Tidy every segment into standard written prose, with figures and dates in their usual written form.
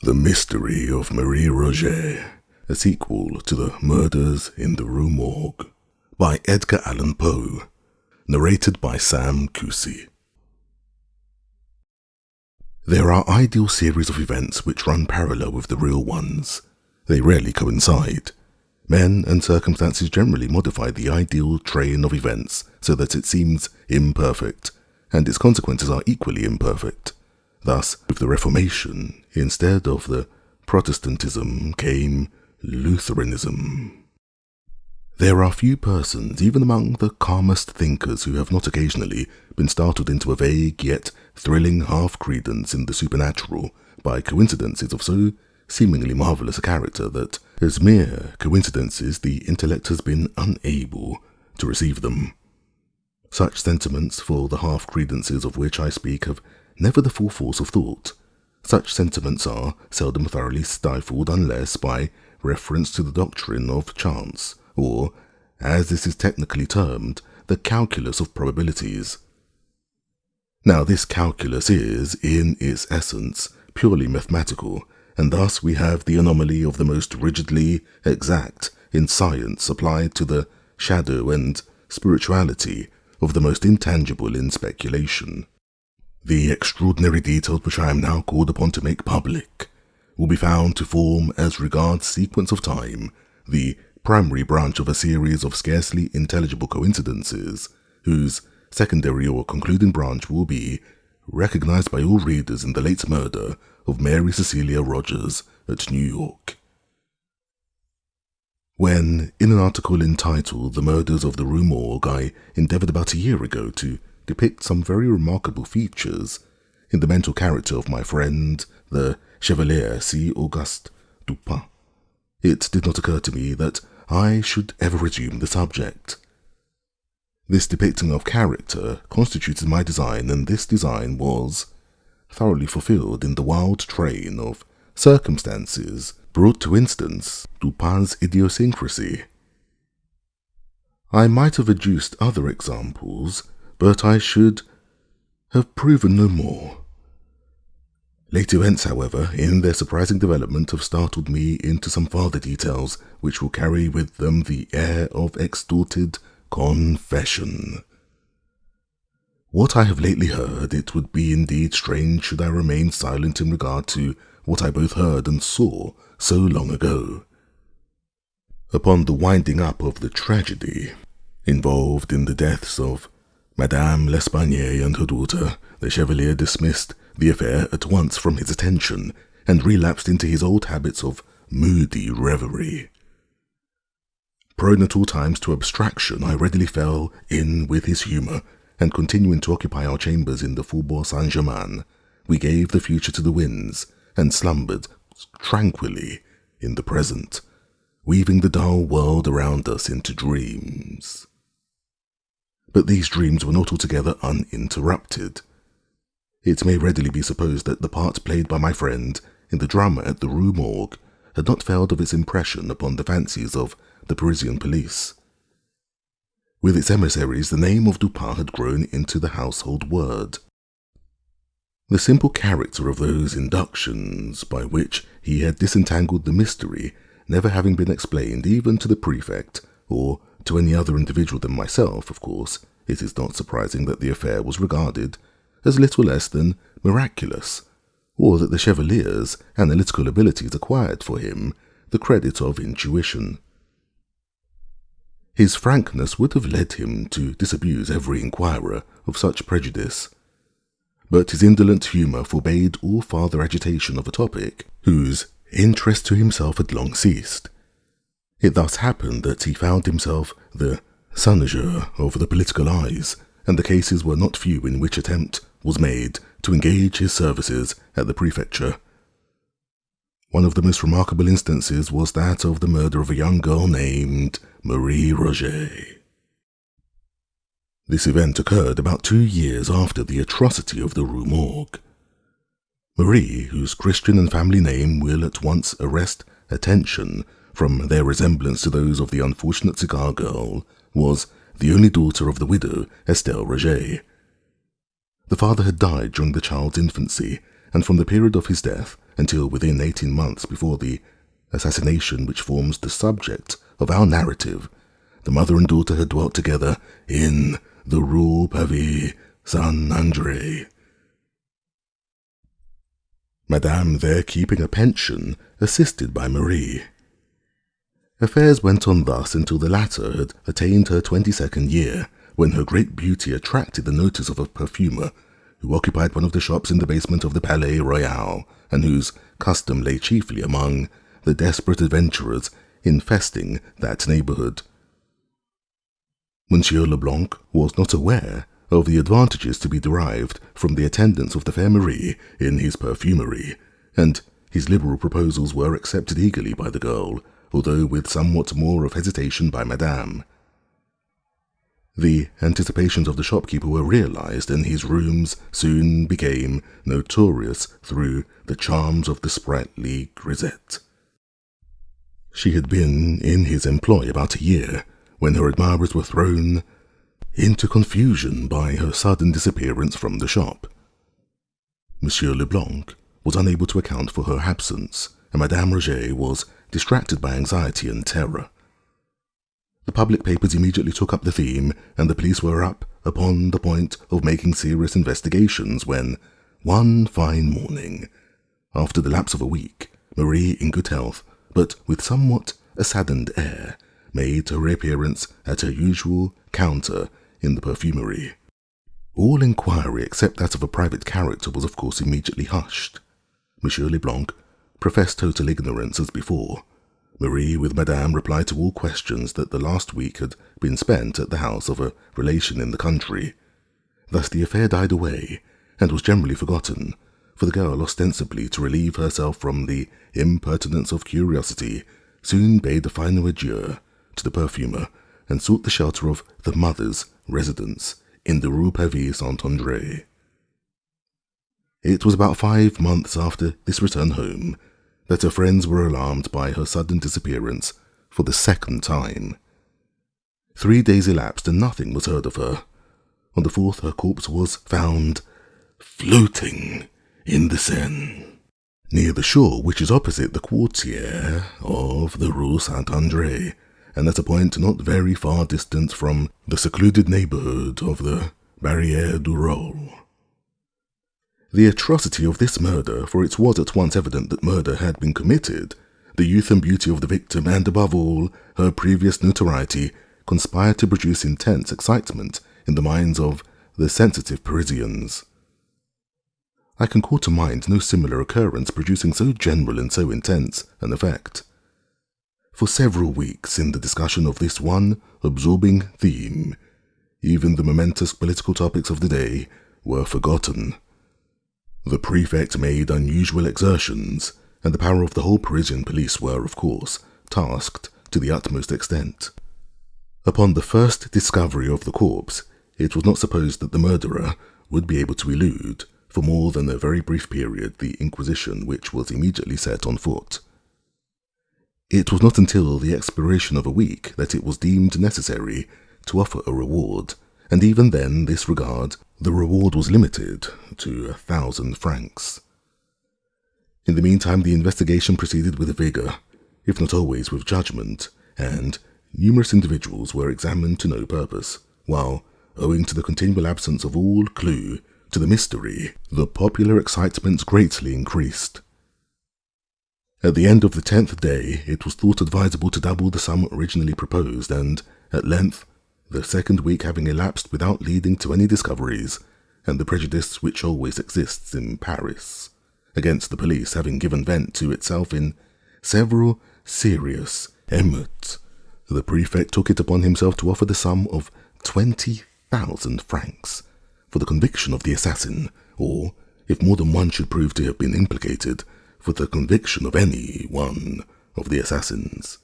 The Mystery of Marie Rogêt, a sequel to The Murders in the Rue Morgue, by Edgar Allan Poe, narrated by Kusi. There are ideal series of events which run parallel with the real ones. They rarely coincide. Men and circumstances generally modify the ideal train of events so that it seems imperfect, and its consequences are equally imperfect. Thus, with the Reformation, instead of the Protestantism came Lutheranism. There are few persons, even among the calmest thinkers, who have not occasionally been startled into a vague yet thrilling half-credence in the supernatural by coincidences of so seemingly marvellous a character that, as mere coincidences, the intellect has been unable to receive them. Such sentiments, for the half-credences of which I speak, have never the full force of thought. Such sentiments are seldom thoroughly stifled unless by reference to the doctrine of chance, or, as this is technically termed, the calculus of probabilities. Now this calculus is, in its essence, purely mathematical, and thus we have the anomaly of the most rigidly exact in science applied to the shadow and spirituality of the most intangible in speculation. The extraordinary details which I am now called upon to make public will be found to form, as regards sequence of time, the primary branch of a series of scarcely intelligible coincidences, whose secondary or concluding branch will be recognized by all readers in the late murder of Mary Cecilia Rogers at New York. When, in an article entitled The Murders of the Rue Morgue, I endeavoured about a year ago to depict some very remarkable features in the mental character of my friend, the Chevalier C. Auguste Dupin, it did not occur to me that I should ever resume the subject. This depicting of character constituted my design, and this design was thoroughly fulfilled in the wild train of circumstances brought to instance Dupin's idiosyncrasy. I might have adduced other examples, but I should have proven no more. Late events, however, in their surprising development have startled me into some farther details which will carry with them the air of extorted confession. What I have lately heard, it would be indeed strange should I remain silent in regard to what I both heard and saw so long ago. Upon the winding up of the tragedy involved in the deaths of Madame L'Espanaye and her daughter, the Chevalier dismissed the affair at once from his attention and relapsed into his old habits of moody reverie. Prone at all times to abstraction, I readily fell in with his humour, and continuing to occupy our chambers in the Faubourg Saint-Germain, we gave the future to the winds and slumbered tranquilly in the present, weaving the dull world around us into dreams. But these dreams were not altogether uninterrupted. It may readily be supposed that the part played by my friend in the drama at the Rue Morgue had not failed of its impression upon the fancies of the Parisian police. With its emissaries, the name of Dupin had grown into the household word. The simple character of those inductions by which he had disentangled the mystery never having been explained even to the prefect, or to any other individual than myself, of course, it is not surprising that the affair was regarded as little less than miraculous, or that the Chevalier's analytical abilities acquired for him the credit of intuition. His frankness would have led him to disabuse every inquirer of such prejudice, but his indolent humour forbade all farther agitation of a topic whose interest to himself had long ceased. It thus happened that he found himself the cynosure of the political eyes, and the cases were not few in which attempt was made to engage his services at the prefecture. One of the most remarkable instances was that of the murder of a young girl named Marie Rogêt. This event occurred about 2 years after the atrocity of the Rue Morgue. Marie, whose Christian and family name will at once arrest attention from their resemblance to those of the unfortunate cigar girl, was the only daughter of the widow Estelle Roget. The father had died during the child's infancy, and from the period of his death, until within 18 months before the assassination which forms the subject of our narrative, the mother and daughter had dwelt together in the Rue Pavée Saint-André. Madame there keeping a pension, assisted by Marie. Affairs went on thus until the latter had attained her 22nd year, when her great beauty attracted the notice of a perfumer who occupied one of the shops in the basement of the Palais Royal, and whose custom lay chiefly among the desperate adventurers infesting that neighbourhood. Monsieur Leblanc was not aware of the advantages to be derived from the attendance of the fair Marie in his perfumery, and his liberal proposals were accepted eagerly by the girl, although with somewhat more of hesitation by Madame. The anticipations of the shopkeeper were realized, and his rooms soon became notorious through the charms of the sprightly grisette. She had been in his employ about a year, when her admirers were thrown into confusion by her sudden disappearance from the shop. Monsieur Leblanc was unable to account for her absence, and Madame Roget was distracted by anxiety and terror. The public papers immediately took up the theme, and the police were up upon the point of making serious investigations when, one fine morning, after the lapse of a week, Marie, in good health, but with somewhat a saddened air, made her reappearance at her usual counter in the perfumery. All inquiry except that of a private character was of course immediately hushed. Monsieur Leblanc professed total ignorance as before. Marie, with Madame, replied to all questions that the last week had been spent at the house of a relation in the country. Thus the affair died away, and was generally forgotten, for the girl, ostensibly to relieve herself from the impertinence of curiosity, soon bade a final adieu to the perfumer, and sought the shelter of the mother's residence in the Rue Pavée Saint-André. It was about 5 months after this return home that her friends were alarmed by her sudden disappearance for the second time. 3 days elapsed and nothing was heard of her. On the 4th her corpse was found floating in the Seine, near the shore which is opposite the quartier of the Rue Saint-André, and at a point not very far distant from the secluded neighbourhood of the Barrière du Roule. The atrocity of this murder, for it was at once evident that murder had been committed, the youth and beauty of the victim, and above all, her previous notoriety, conspired to produce intense excitement in the minds of the sensitive Parisians. I can call to mind no similar occurrence producing so general and so intense an effect. For several weeks, in the discussion of this one absorbing theme, even the momentous political topics of the day were forgotten. The prefect made unusual exertions, and the power of the whole Parisian police were, of course, tasked to the utmost extent. Upon the first discovery of the corpse, it was not supposed that the murderer would be able to elude, for more than a very brief period, the inquisition which was immediately set on foot. It was not until the expiration of a week that it was deemed necessary to offer a reward, and even then this regard, the reward was limited to 1,000 francs. In the meantime the investigation proceeded with vigour, if not always with judgment, and numerous individuals were examined to no purpose, while, owing to the continual absence of all clue to the mystery, the popular excitement greatly increased. At the end of the 10th day, it was thought advisable to double the sum originally proposed, and, at length, the second week having elapsed without leading to any discoveries, and the prejudice which always exists in Paris against the police having given vent to itself in several serious émeutes, the prefect took it upon himself to offer the sum of 20,000 francs for the conviction of the assassin, or, if more than one should prove to have been implicated, for the conviction of any one of the assassins.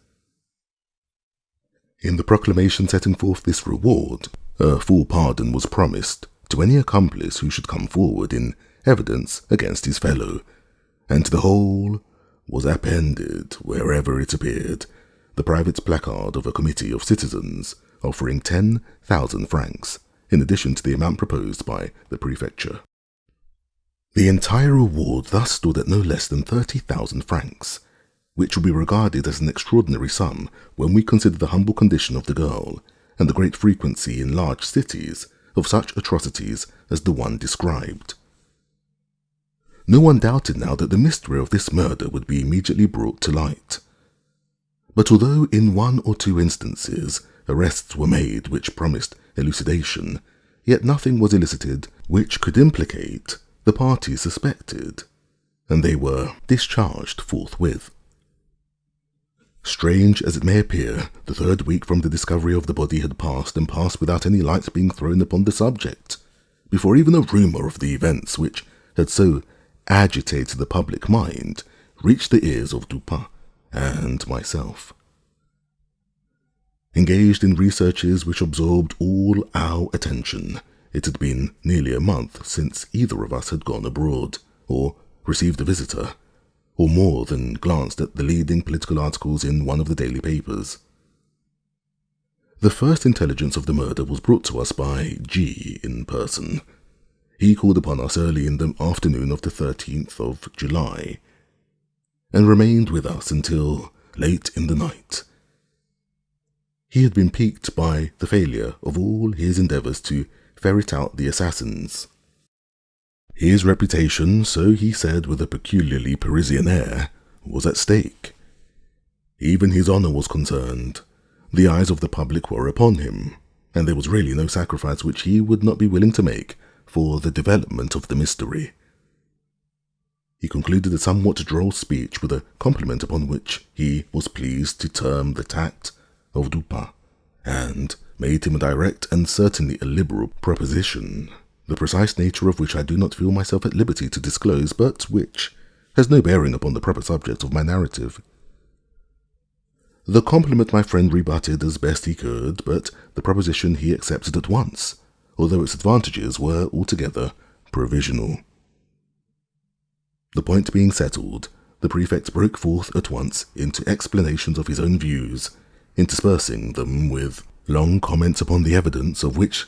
In the proclamation setting forth this reward, a full pardon was promised to any accomplice who should come forward in evidence against his fellow, and to the whole was appended, wherever it appeared, the private placard of a committee of citizens offering 10,000 francs, in addition to the amount proposed by the prefecture. The entire reward thus stood at no less than 30,000 francs, which would be regarded as an extraordinary sum when we consider the humble condition of the girl and the great frequency in large cities of such atrocities as the one described. No one doubted now that the mystery of this murder would be immediately brought to light. But although in 1 or 2 instances arrests were made which promised elucidation, yet nothing was elicited which could implicate the parties suspected, and they were discharged forthwith. Strange as it may appear, the 3rd week from the discovery of the body had passed and passed without any light being thrown upon the subject, before even a rumour of the events which had so agitated the public mind reached the ears of Dupin and myself. Engaged in researches which absorbed all our attention, it had been nearly a month since either of us had gone abroad, or received a visitor, or more than glanced at the leading political articles in one of the daily papers. The first intelligence of the murder was brought to us by G in person. He called upon us early in the afternoon of the 13th of July, and remained with us until late in the night. He had been piqued by the failure of all his endeavours to ferret out the assassins. His reputation, so he said with a peculiarly Parisian air, was at stake. Even his honour was concerned. The eyes of the public were upon him, and there was really no sacrifice which he would not be willing to make for the development of the mystery. He concluded a somewhat droll speech with a compliment upon which he was pleased to term the tact of Dupin, and made him a direct and certainly a liberal proposition, the precise nature of which I do not feel myself at liberty to disclose, but which has no bearing upon the proper subject of my narrative. The compliment my friend rebutted as best he could, but the proposition he accepted at once, although its advantages were altogether provisional. The point being settled, the prefect broke forth at once into explanations of his own views, interspersing them with long comments upon the evidence of which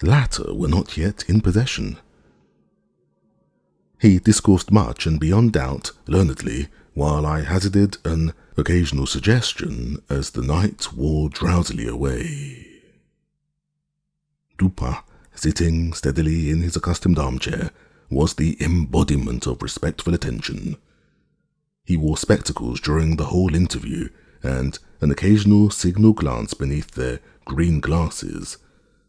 latter were not yet in possession. He discoursed much and beyond doubt learnedly, while I hazarded an occasional suggestion as the night wore drowsily away. Dupin, sitting steadily in his accustomed armchair, was the embodiment of respectful attention. He wore spectacles during the whole interview, and an occasional signal glance beneath their green glasses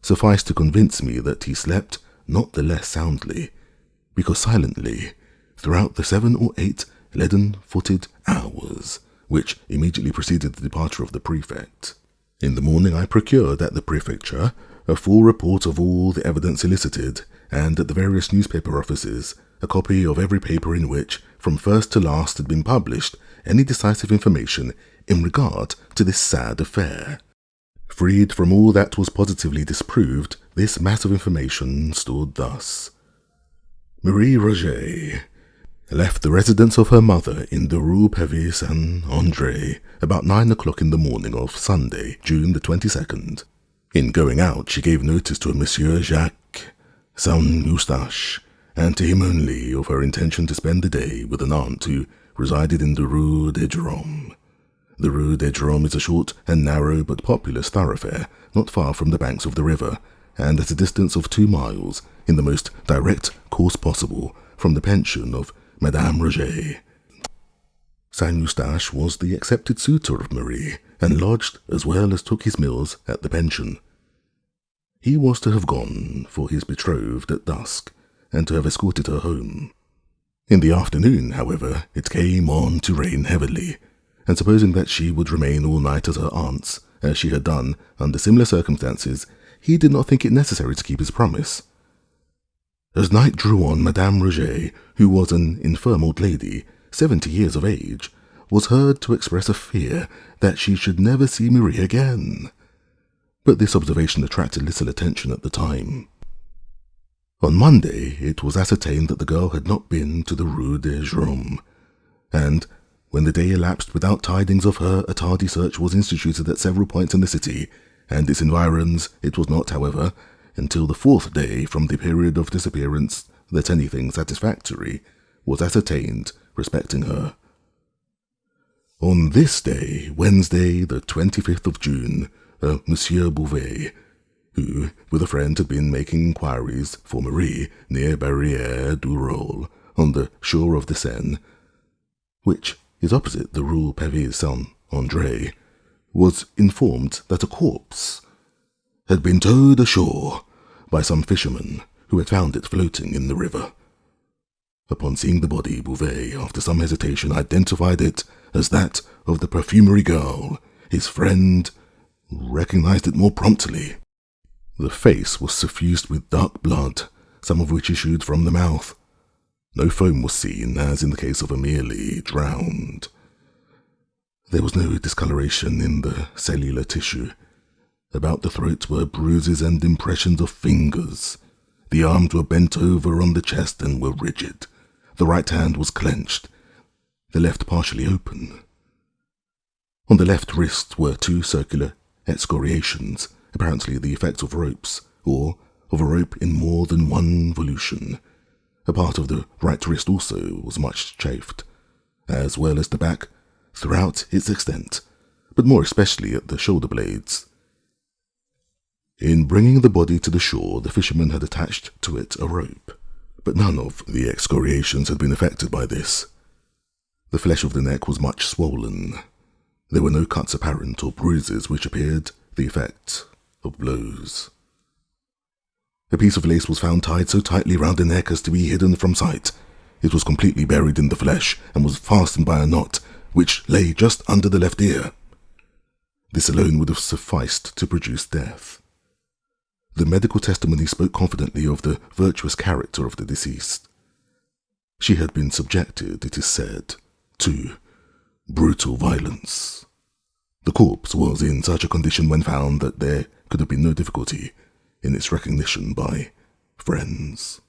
sufficed to convince me that he slept not the less soundly, because silently, throughout the 7 or 8 leaden-footed hours which immediately preceded the departure of the prefect. In the morning I procured at the prefecture a full report of all the evidence elicited, and at the various newspaper offices a copy of every paper in which, from first to last, had been published any decisive information in regard to this sad affair. Freed from all that was positively disproved, this mass of information stood thus. Marie Rogêt left the residence of her mother in the Rue Saint-André about 9 o'clock in the morning of Sunday, June the 22nd. In going out, she gave notice to a Monsieur Jacques Saint-Eustache, and to him only, of her intention to spend the day with an aunt who resided in the Rue des Drômes. The Rue des Drômes is a short and narrow but populous thoroughfare, not far from the banks of the river, and at a distance of 2 miles, in the most direct course possible, from the pension of Madame Roget. Saint-Eustache was the accepted suitor of Marie, and lodged as well as took his meals at the pension. He was to have gone for his betrothed at dusk, and to have escorted her home. In the afternoon, however, it came on to rain heavily, and supposing that she would remain all night at her aunt's, as she had done under similar circumstances, he did not think it necessary to keep his promise. As night drew on, Madame Roget, who was an infirm old lady, 70 years of age, was heard to express a fear that she should never see Marie again. But this observation attracted little attention at the time. On Monday, it was ascertained that the girl had not been to the Rue des Drômes, and when the day elapsed without tidings of her, a tardy search was instituted at several points in the city and its environs. It was not, however, until the 4th day from the period of disappearance that anything satisfactory was ascertained respecting her. On this day, Wednesday, the 25th of June, Monsieur Bouvet, who, with a friend, had been making inquiries for Marie near Barrière du Roule, on the shore of the Seine, which is opposite the Rue Pavée Saint-André, was informed that a corpse had been towed ashore by some fishermen who had found it floating in the river. Upon seeing the body, Bouvet, after some hesitation, identified it as that of the perfumery girl. His friend recognized it more promptly. The face was suffused with dark blood, some of which issued from the mouth. No foam was seen, as in the case of a merely drowned. There was no discoloration in the cellular tissue. About the throat were bruises and impressions of fingers. The arms were bent over on the chest and were rigid. The right hand was clenched, the left partially open. On the left wrist were 2 circular excoriations, apparently the effects of ropes, or of a rope in more than one volution. A part of the right wrist also was much chafed, as well as the back throughout its extent, but more especially at the shoulder blades. In bringing the body to the shore, the fisherman had attached to it a rope, but none of the excoriations had been affected by this. The flesh of the neck was much swollen. There were no cuts apparent or bruises which appeared the effect of blows. A piece of lace was found tied so tightly round the neck as to be hidden from sight. It was completely buried in the flesh and was fastened by a knot which lay just under the left ear. This alone would have sufficed to produce death. The medical testimony spoke confidently of the virtuous character of the deceased. She had been subjected, it is said, to brutal violence. The corpse was in such a condition when found that there could have been no difficulty in its recognition by friends.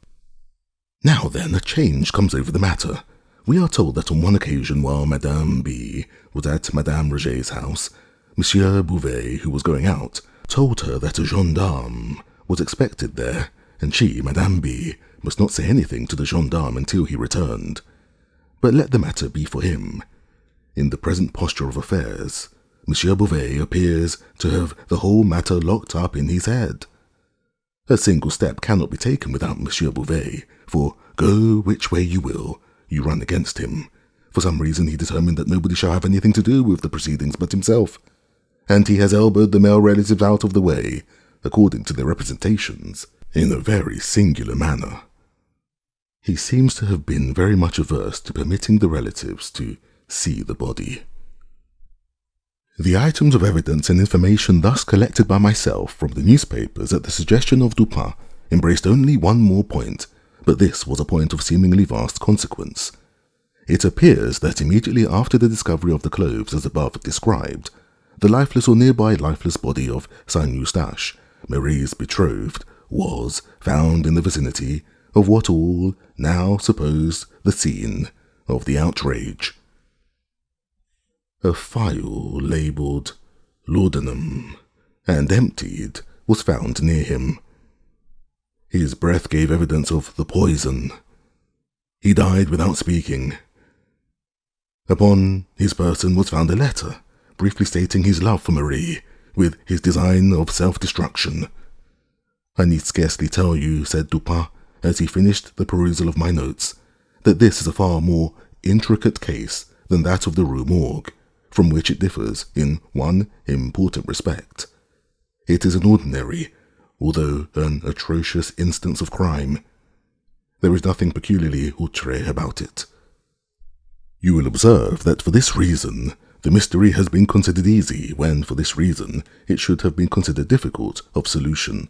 Now then, a change comes over the matter. We are told that on one occasion while Madame B. was at Madame Roget's house, Monsieur Bouvet, who was going out, told her that a gendarme was expected there, and she, Madame B., must not say anything to the gendarme until he returned. But let the matter be for him. In the present posture of affairs, Monsieur Bouvet appears to have the whole matter locked up in his head. A single step cannot be taken without Monsieur Bouvet, for go which way you will, you run against him. For some reason he determined that nobody shall have anything to do with the proceedings but himself, and he has elbowed the male relatives out of the way, according to their representations, in a very singular manner. He seems to have been very much averse to permitting the relatives to see the body. The items of evidence and information thus collected by myself from the newspapers at the suggestion of Dupin embraced only one more point, but this was a point of seemingly vast consequence. It appears that immediately after the discovery of the clothes as above described, the lifeless or nearby lifeless body of Saint-Eustache, Marie's betrothed, was found in the vicinity of what all now suppose the scene of the outrage. A phial labelled laudanum and emptied was found near him. His breath gave evidence of the poison. He died without speaking. Upon his person was found a letter, briefly stating his love for Marie, with his design of self-destruction. I need scarcely tell you, said Dupin, as he finished the perusal of my notes, that this is a far more intricate case than that of the Rue Morgue, from which it differs in one important respect. It is an ordinary, although an atrocious instance of crime. There is nothing peculiarly outre about it. You will observe that for this reason the mystery has been considered easy, when for this reason it should have been considered difficult of solution.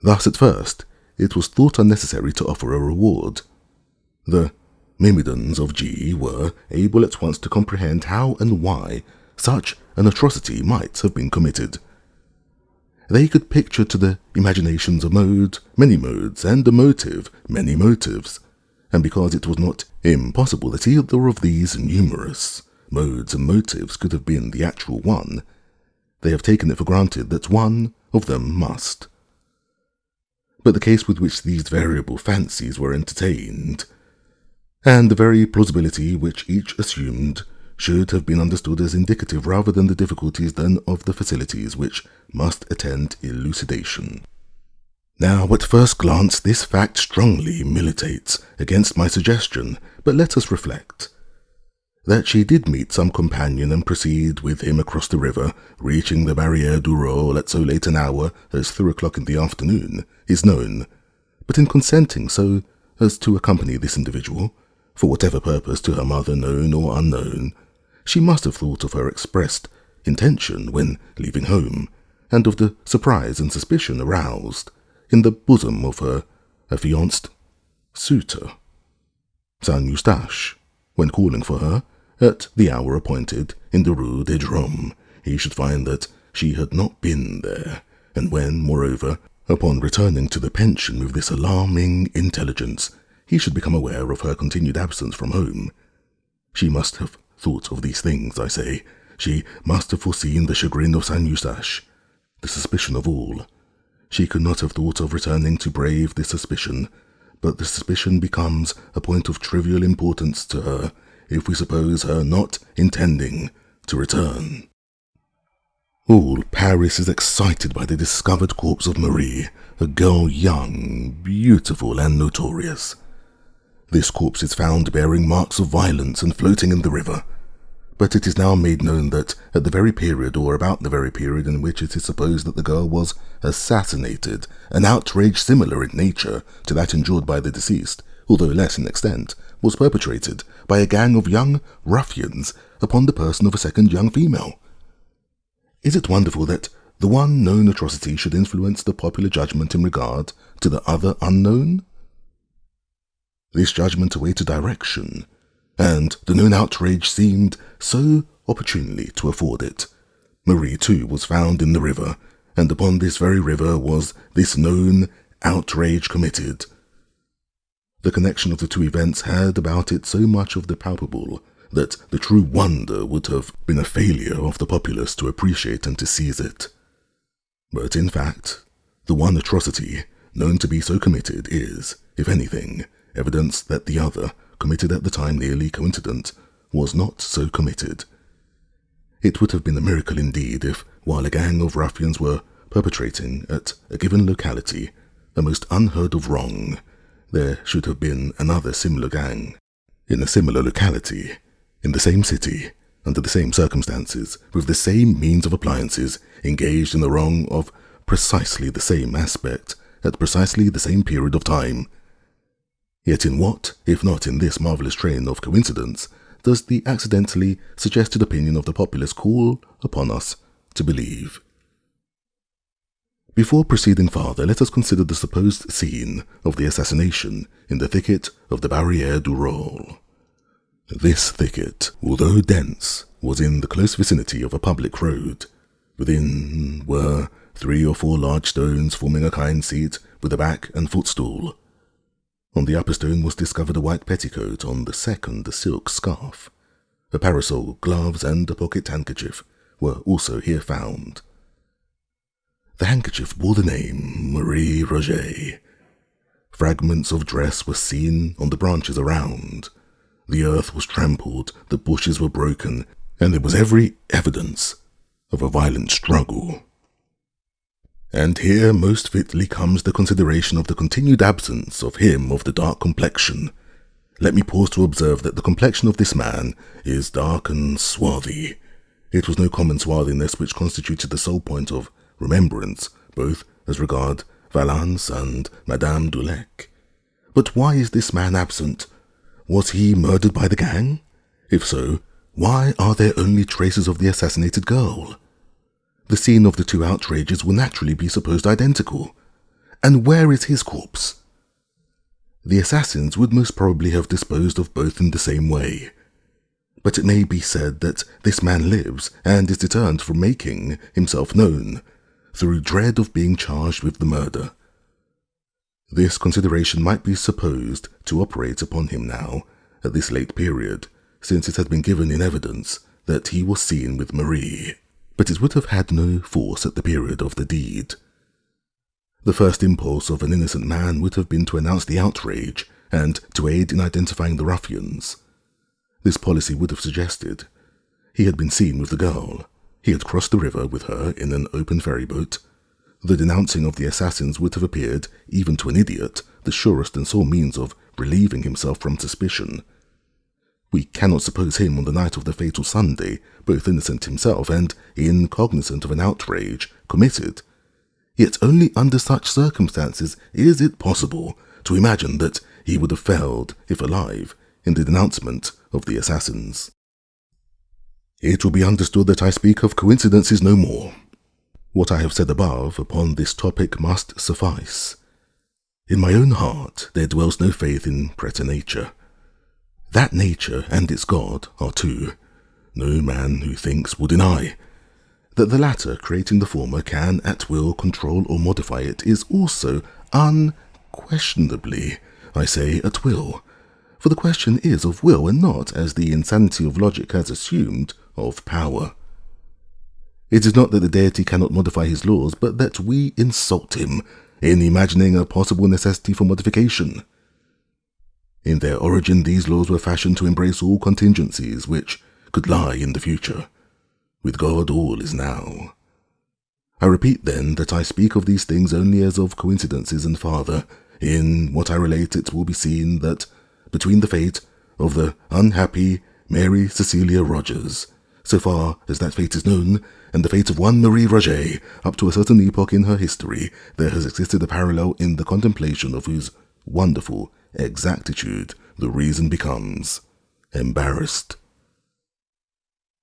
Thus at first it was thought unnecessary to offer a reward. The myrmidons of G were able at once to comprehend how and why such an atrocity might have been committed. They could picture to the imaginations a mode, many modes, and a motive, many motives, and because it was not impossible that either of these numerous modes and motives could have been the actual one, they have taken it for granted that one of them must. but the case with which these variable fancies were entertained, and the very plausibility which each assumed, should have been understood as indicative rather than the difficulties then of the facilities which must attend elucidation. Now, at first glance, this fact strongly militates against my suggestion, but let us reflect. That she did meet some companion and proceed with him across the river, reaching the Barrière du Roule at so late an hour as 3 o'clock in the afternoon, is known, but in consenting so as to accompany this individual, for whatever purpose to her mother known or unknown, she must have thought of her expressed intention when leaving home, and of the surprise and suspicion aroused in the bosom of her affianced suitor, Saint Eustache, when calling for her at the hour appointed in the Rue de Drôme. He should find that she had not been there, and when, moreover, upon returning to the pension with this alarming intelligence, he should become aware of her continued absence from home. She must have thought of these things, I say. She must have foreseen the chagrin of Saint Eustache, the suspicion of all. She could not have thought of returning to brave this suspicion, but the suspicion becomes a point of trivial importance to her if we suppose her not intending to return. All Paris is excited by the discovered corpse of Marie, a girl young, beautiful, and notorious. This corpse is found bearing marks of violence and floating in the river, but it is now made known that at the very period, or about the very period in which it is supposed that the girl was assassinated, an outrage similar in nature to that endured by the deceased, although less in extent, was perpetrated by a gang of young ruffians upon the person of a second young female. Is it wonderful that the one known atrocity should influence the popular judgment in regard to the other unknown? This judgment awaited direction, and the known outrage seemed so opportunely to afford it. Marie, too, was found in the river, and upon this very river was this known outrage committed. The connection of the two events had about it so much of the palpable that the true wonder would have been a failure of the populace to appreciate and to seize it. But in fact, the one atrocity known to be so committed is, if anything, evidence that the other, committed at the time nearly coincident, was not so committed. It would have been a miracle indeed if, while a gang of ruffians were perpetrating at a given locality a most unheard of wrong, there should have been another similar gang, in a similar locality, in the same city, under the same circumstances, with the same means of appliances, engaged in the wrong of precisely the same aspect, at precisely the same period of time. Yet in what, if not in this marvellous train of coincidence, does the accidentally suggested opinion of the populace call upon us to believe? Before proceeding farther, let us consider the supposed scene of the assassination in the thicket of the Barrière du Roule. This thicket, although dense, was in the close vicinity of a public road. Within were 3 or 4 large stones forming a kind seat with a back and footstool. On the upper stone was discovered a white petticoat, on the second a silk scarf. A parasol, gloves, and a pocket handkerchief were also here found. The handkerchief bore the name Marie Rogêt. Fragments of dress were seen on the branches around. The earth was trampled, the bushes were broken, and there was every evidence of a violent struggle. And here most fitly comes the consideration of the continued absence of him of the dark complexion. Let me pause to observe that the complexion of this man is dark and swarthy. It was no common swarthiness which constituted the sole point of remembrance, both as regard Valence and Madame Dulec. But why is this man absent? Was he murdered by the gang? If so, why are there only traces of the assassinated girl? The scene of the two outrages will naturally be supposed identical. And where is his corpse? The assassins would most probably have disposed of both in the same way. But it may be said that this man lives and is deterred from making himself known, through dread of being charged with the murder. This consideration might be supposed to operate upon him now, at this late period, since it has been given in evidence that he was seen with Marie, but it would have had no force at the period of the deed. The first impulse of an innocent man would have been to announce the outrage and to aid in identifying the ruffians. This policy would have suggested he had been seen with the girl, he had crossed the river with her in an open ferry boat. The denouncing of the assassins would have appeared, even to an idiot, the surest and sole means of relieving himself from suspicion. We cannot suppose him on the night of the fatal Sunday, both innocent himself and incognizant of an outrage committed. Yet only under such circumstances is it possible to imagine that he would have failed, if alive, in the denouncement of the assassins. It will be understood that I speak of coincidences no more. What I have said above upon this topic must suffice. In my own heart there dwells no faith in preternature. That nature and its God are two. No man who thinks will deny. That the latter, creating the former, can at will control or modify it is also unquestionably, I say, at will. For the question is of will and not, as the insanity of logic has assumed, of power. It is not that the deity cannot modify his laws, but that we insult him in imagining a possible necessity for modification. In their origin, these laws were fashioned to embrace all contingencies which could lie in the future. With God, all is now. I repeat, then, that I speak of these things only as of coincidences, and farther, in what I relate it will be seen that between the fate of the unhappy Mary Cecilia Rogers, so far as that fate is known, and the fate of one Marie Rogêt, up to a certain epoch in her history, there has existed a parallel in the contemplation of whose wonderful exactitude the reason becomes embarrassed.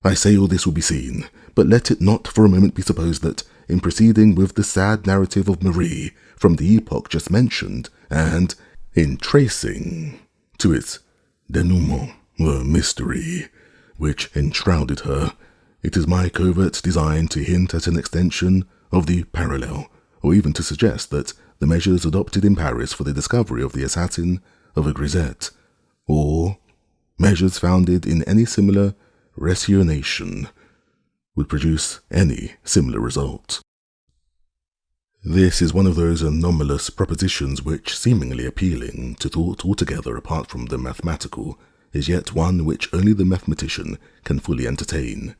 I say all this will be seen, but let it not for a moment be supposed that, in proceeding with the sad narrative of Marie from the epoch just mentioned, and in tracing to its denouement the mystery which enshrouded her, it is my covert design to hint at an extension of the parallel, or even to suggest that the measures adopted in Paris for the discovery of the assassin of a grisette, or measures founded in any similar ratiocination, would produce any similar result. This is one of those anomalous propositions which, seemingly appealing to thought altogether apart from the mathematical, is yet one which only the mathematician can fully entertain.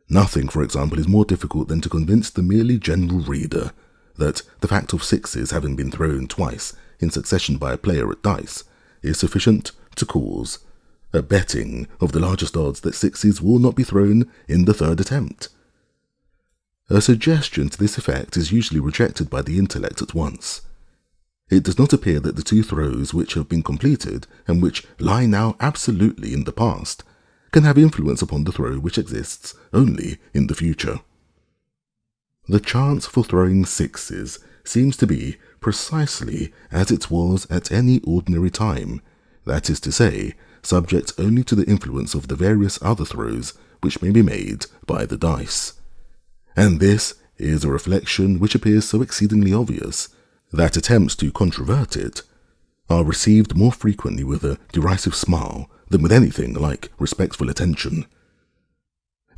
Nothing, for example, is more difficult than to convince the merely general reader that the fact of sixes having been thrown twice in succession by a player at dice is sufficient to cause a betting of the largest odds that sixes will not be thrown in the third attempt. A suggestion to this effect is usually rejected by the intellect at once. It does not appear that the two throws which have been completed, and which lie now absolutely in the past, can have influence upon the throw which exists only in the future. The chance for throwing sixes seems to be precisely as it was at any ordinary time, that is to say, subject only to the influence of the various other throws which may be made by the dice. And this is a reflection which appears so exceedingly obvious that attempts to controvert it are received more frequently with a derisive smile than with anything like respectful attention.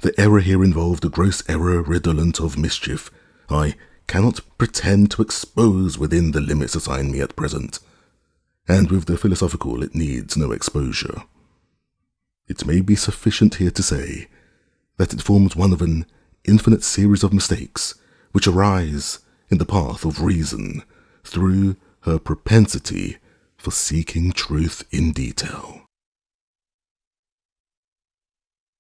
The error here involved a gross error redolent of mischief I cannot pretend to expose within the limits assigned me at present, and with the philosophical it needs no exposure. It may be sufficient here to say that it forms one of an infinite series of mistakes which arise in the path of reason through her propensity for seeking truth in detail.